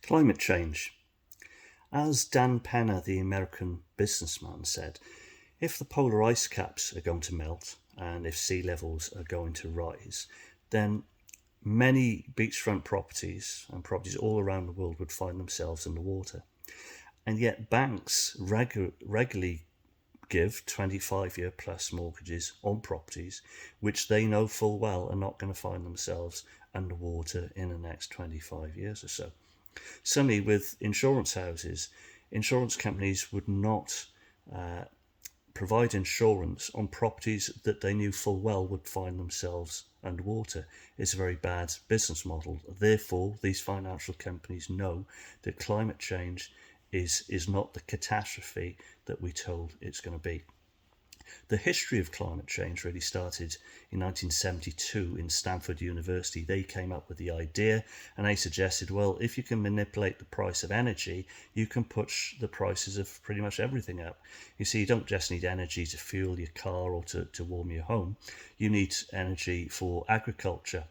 Climate change. As Dan Penner, the American businessman, said, if the polar ice caps are going to melt and if sea levels are going to rise, then many beachfront properties and properties all around the world would find themselves in the water. And yet banks regularly give 25-year plus mortgages on properties which they know full well are not going to find themselves underwater in the next 25 years or so. Similarly, with insurance houses, insurance companies would not provide insurance on properties that they knew full well would find themselves underwater. It's a very bad business model. Therefore, these financial companies know that climate change is not the catastrophe that we're told it's going to be. The history of climate change really started in 1972 in Stanford University. They came up with the idea and they suggested, well, if you can manipulate the price of energy, you can push the prices of pretty much everything up. You see, you don't just need energy to fuel your car or to warm your home. You need energy for agriculture.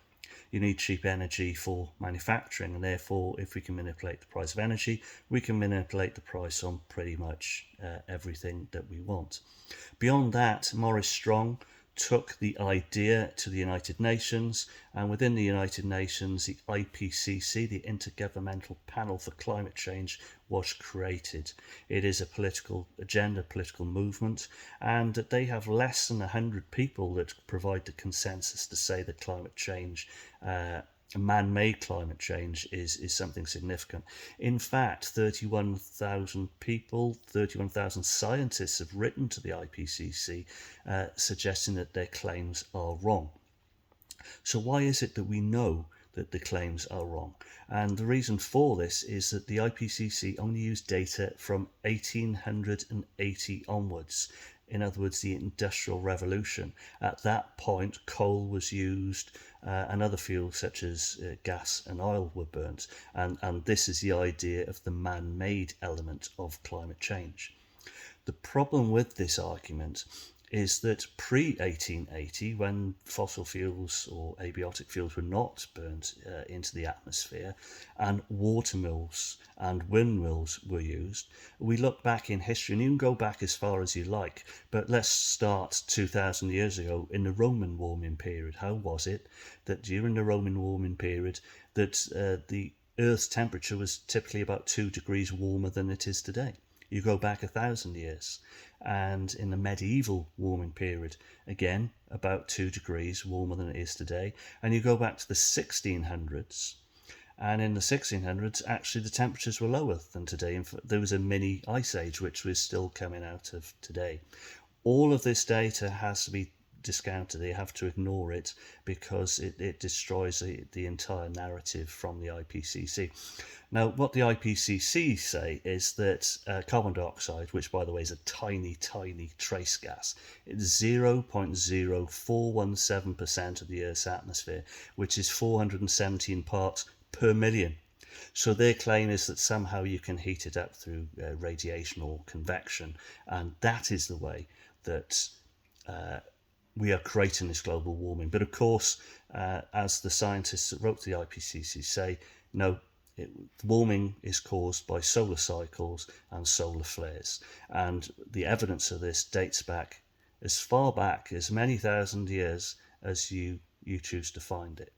You need cheap energy for manufacturing, and therefore, if we can manipulate the price of energy, we can manipulate the price on pretty much everything that we want. Beyond that, Maurice Strong took the idea to the United Nations, and within the United Nations, the IPCC, the Intergovernmental Panel for Climate Change, was created. It is a political agenda, political movement, and they have less than 100 people that provide the consensus to say that climate change, man-made climate change, is something significant. In fact, 31,000 people, 31,000 scientists have written to the IPCC suggesting that their claims are wrong. So why is it that we know that the claims are wrong? And the reason for this is that the IPCC only used data from 1880 onwards. In other words, the Industrial Revolution. At that point, coal was used and other fuels such as gas and oil were burnt. And this is the idea of the man-made element of climate change. The problem with this argument is that pre-1880, when fossil fuels or abiotic fuels were not burnt into the atmosphere and water mills and windmills were used, we look back in history, and you can go back as far as you like, but let's start 2,000 years ago in the Roman warming period. How was it that during the Roman warming period that the Earth's temperature was typically about 2 degrees warmer than it is today? You go back 1,000 years, and in the medieval warming period, again, about 2 degrees warmer than it is today. And you go back to the 1600s, and in the 1600s, actually the temperatures were lower than today. In fact, there was a mini ice age, which we're still coming out of today. All of this data has to be discounted. They have to ignore it because it destroys the entire narrative from the IPCC. Now, what the IPCC say is that carbon dioxide, which by the way is a tiny, tiny trace gas, it's 0.0417% of the Earth's atmosphere, which is 417 parts per million. So their claim is that somehow you can heat it up through radiation or convection, and that is the way that we are creating this global warming. But of course, as the scientists that wrote to the IPCC say, no, warming is caused by solar cycles and solar flares. And the evidence of this dates back as far back as many thousand years as you choose to find it.